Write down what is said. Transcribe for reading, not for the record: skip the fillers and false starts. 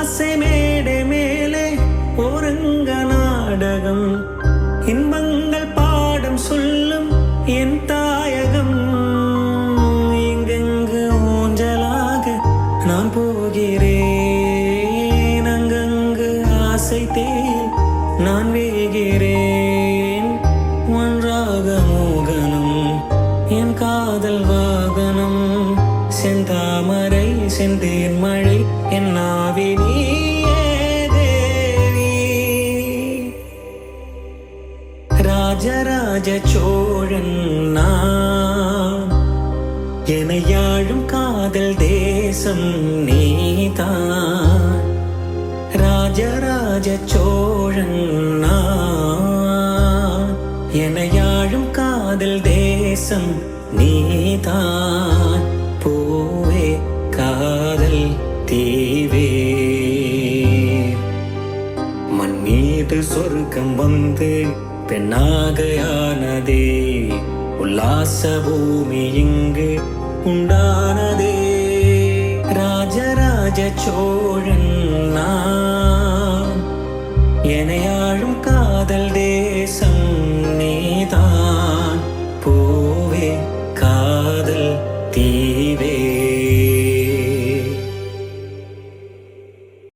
ஆசை மேடை மேலே ஒருங்க நாடகம் இன்பங்கள் பாடம் சொல்லும் என் தாயகம் எங்கெங்கு ஊஞ்சலாக நான் போகிறேன் அங்கங்கு ஆசை தேல் நான் வேகிறேன் ஒன்றாக மோகனம் என் காதல் வாகனம் செந்தாமரை செந்தேன் மழை என் நாவி நீயே தேவி ராஜராஜ சோழன் நான் எனையாழும் காதல் தேசம் நீதான் ராஜராஜ சோழன் நான் எனையாழும் காதல் தேசம் நீதான் பூவே காதல் தீவே மண் மீது சொர்க்கம் வந்து பெண்ணாகையானதே உல்லாச பூமி இங்கு உண்டானதே ராஜராஜ சோழன் நான் எனையாழும் காதல்